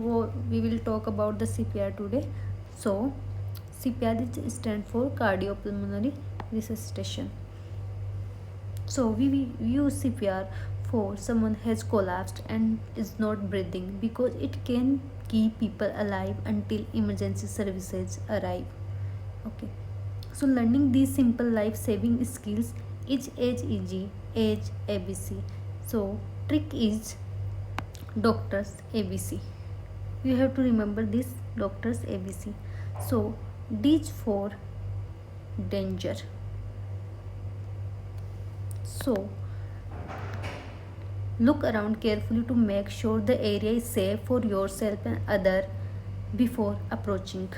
We will talk about the CPR today. So CPR is stand for cardiopulmonary resuscitation. So we use CPR for someone has collapsed and is not breathing because it can keep people alive until emergency services arrive. Okay. So learning these simple life saving skills is as easy as ABC. So trick is doctors ABC. You have to remember this doctors ABC. So D is for danger. So look around carefully to make sure the area is safe for yourself and other before approaching.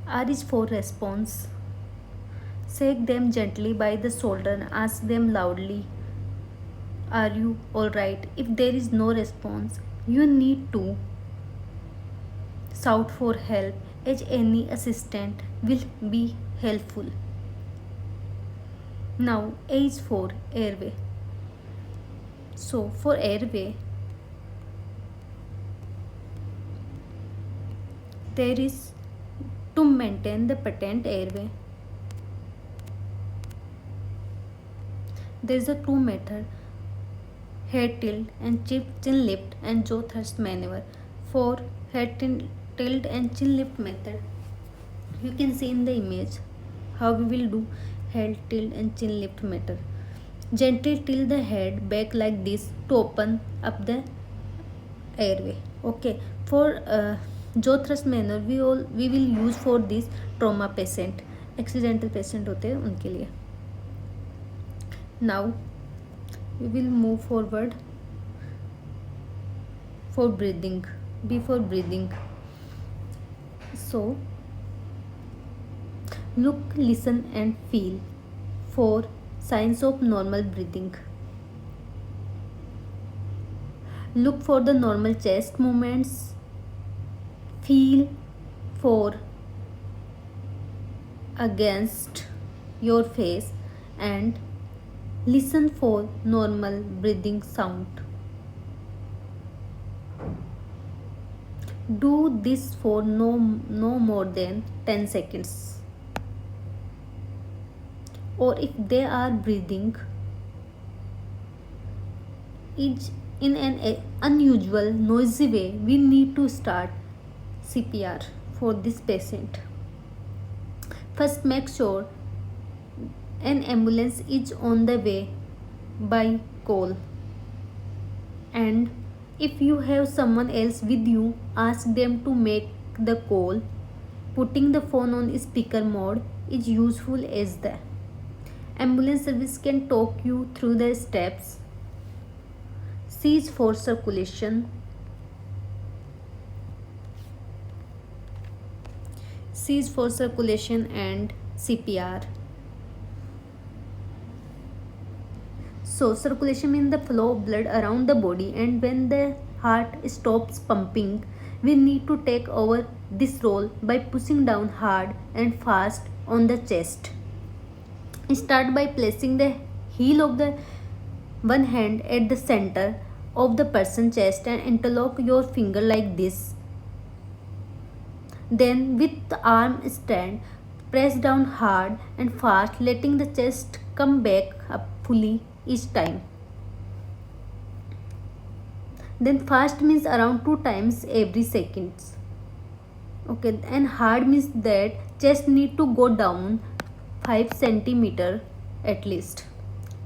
R is for response. Shake them gently by the shoulder and ask them loudly, are you alright? If there is no response, you need to shout for help as any assistant will be helpful. Now A is for airway. So for airway, there is to maintain the patent airway. There is a two method: head tilt and chin lift and jaw thrust maneuver. For head tilt and chin lift method, you can see in the image how we will do head tilt and chin lift method. Gently tilt the head back like this to open up the airway. Okay. For jaw thrust maneuver we will use for this trauma patient, accidental patient होते हैं उनके लिए. Now we will move forward for breathing. Before breathing, so look, listen and feel for signs of normal breathing. Look for the normal chest movements. Feel for against your face and listen for normal breathing sound. Do this for no more than 10 seconds. Or if they are breathing in an unusual noisy way, we need to start CPR for this patient. First, make sure an ambulance is on the way by call, and if you have someone else with you, ask them to make the call. Putting the phone on speaker mode is useful as the ambulance service can talk you through the steps. C is for circulation. C is for circulation and CPR. So circulation means the flow of blood around the body, and when the heart stops pumping, we need to take over this role by pushing down hard and fast on the chest. Start by placing the heel of the one hand at the center of the person's chest and interlock your finger like this. Then with the arm stand, press down hard and fast, letting the chest come back up fully each time. Then fast means around 2 times every seconds. Okay, and hard means that chest need to go down 5 centimeter at least.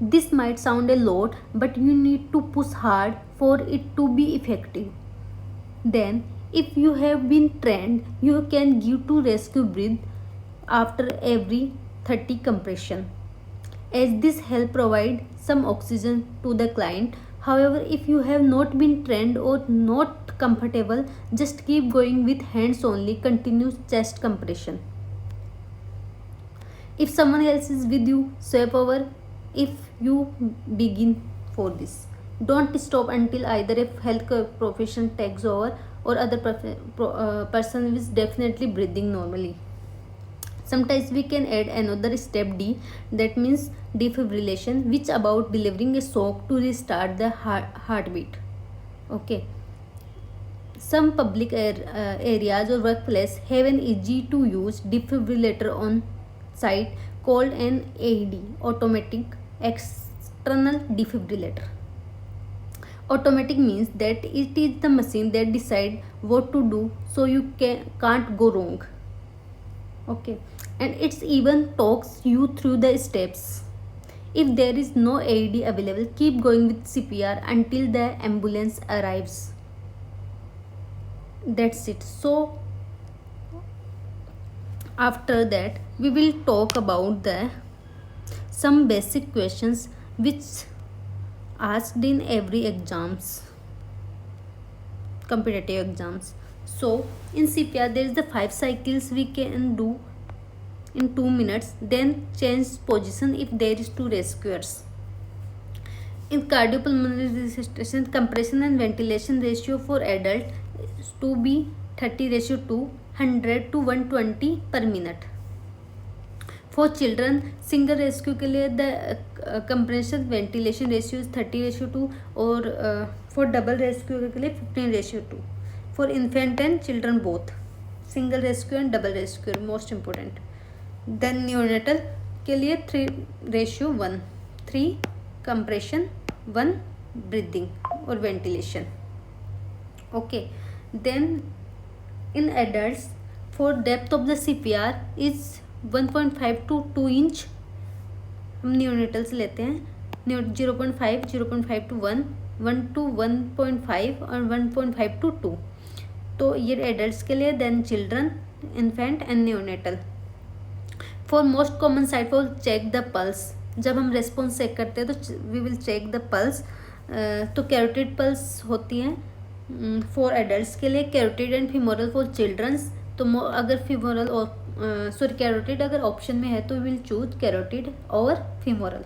This might sound a lot, but you need to push hard for it to be effective. Then if you have been trained, you can give to rescue breath after every 30 compression, as this help provide some oxygen to the client. However, if you have not been trained or not comfortable, just keep going with hands only, continuous chest compression. If someone else is with you, swap over if you begin for this. Don't stop until either a healthcare profession takes over or other person is definitely breathing normally. Sometimes we can add another step D, that means defibrillation, which about delivering a shock to restart the heartbeat. Okay. Some public areas or workplace have an easy to use defibrillator on site called an AED, automatic external defibrillator. Automatic means that it is the machine that decide what to do, so you can't go wrong. Okay, and it's even talks you through the steps. If there is no AED available, keep going with CPR until the ambulance arrives. That's it. So after that we will talk about the some basic questions which asked in every exams, competitive exams. So in CPR there is the 5 cycles we can do in 2 minutes, then change position if there is 2 rescuers. In cardiopulmonary resuscitation, compression and ventilation ratio for adult is to be 30:2, 100 to 120 per minute. For children, single rescue के लिए the compression ventilation ratio is 30:2 और for double rescue के लिए 15:2. For infant and children both, single rescue and double rescue most important. Then neonatal के लिए 3:1, 3 compression, 1 breathing और ventilation. Okay, then in adults for depth of the CPR is 1.5 to 2 inch. हम न्यूनेटल्स लेते हैं 0.5, 0.5 to 1, 1 to 1.5 और 1.5 to 2. तो ये adults के लिए. Then children, infant and neonatal. For most common site for check the pulse, जब हम रेस्पॉन्स चेक करते हैं तो we will check the pulse. तो कैरोटिड पल्स होती हैं फॉर एडल्ट्स के लिए, carotid and femoral for childrens. तो अगर फीमोरल और कैरोटिड अगर ऑप्शन में है तो विल चूज कैरोटिड और फीमोरल.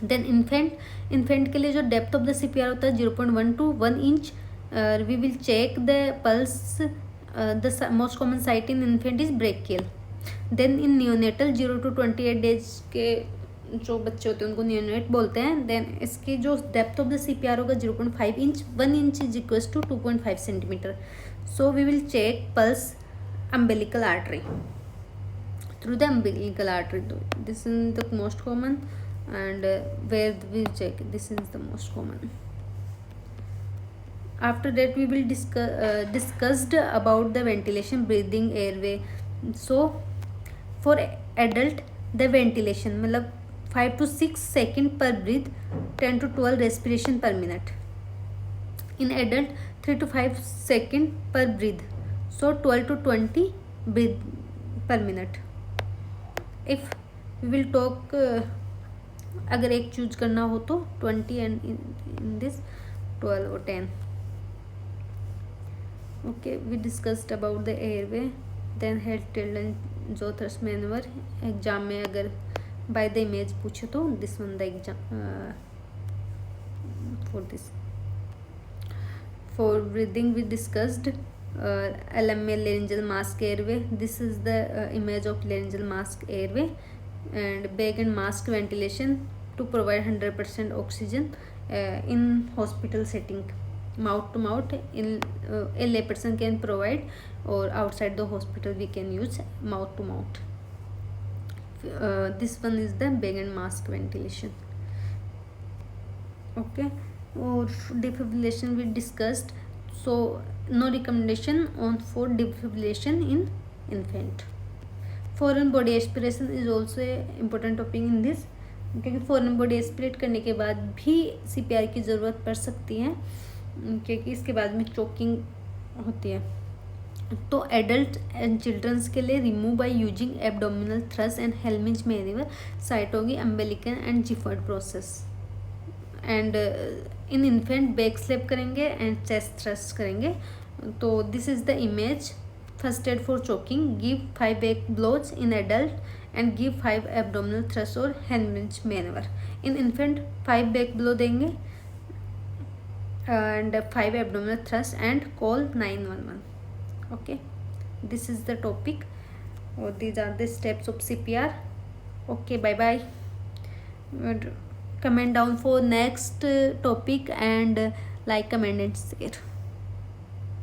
देन इन्फेंट के लिए जो डेप्थ ऑफ द CPR होता है 0.1 to 1 inch. We will check the pulse. The most common site in infant is brachial. Then in neonatal 0 to 28 days के जो बच्चे होते हैं उनको न्यूनेट बोलते हैं. देन इसकी जो डेप्थ ऑफ द CPR होगा 0.5 inch. 1 inch is equal to 2.5 centimetres. So we will check pulse umbilical artery through the umbilical artery. This is the most common, and where we check, this is the most common. After that we will discussed about the ventilation, breathing, airway. So for adult the ventilation मतलब 5 to 6 second per breath, 10 to 12 respiration per minute. In adult 3 to 5 second per breath, so 12 to 20 breath per minute. If we will talk अगर एक choose करना हो तो 20 and in this 12 or 10. Okay, we discussed about the airway. Then head, tail and jaw thrust maneuver. Exam में अगर by the image पूछे तो this one the exam for this. For breathing we discussed LMA, laryngeal mask airway. This is the image of laryngeal mask airway. And bag and mask ventilation to provide 100% oxygen in hospital setting, mouth to mouth. In a layperson can provide, or outside the hospital we can use mouth to mouth. This one is the bag and mask ventilation. Okay, or defibrillation we discussed. So no recommendation on for defibrillation in infant. Foreign body aspiration is also a important topic in this, क्योंकि foreign body aspirate करने के बाद भी CPR की ज़रूरत पड़ सकती है, क्योंकि इसके बाद में चोकिंग होती है. तो एडल्ट एंड चिल्ड्रंस के लिए remove by using abdominal thrust and हेल्मिंज मैन्यूवर, साइट होगी umbilical and xiphoid process. And in infant back slap करेंगे एंड चेस्ट थ्रस्ट करेंगे. तो this is the image. First aid for choking, give 5 back blows in adult and give 5 abdominal thrust और हेल्मिंज manoeuvre. In infant 5 back blow देंगे and 5 abdominal thrust and call 911. Okay, this is the topic, or these are the steps of CPR. Okay, bye bye. Comment down for next topic and like, comment and share.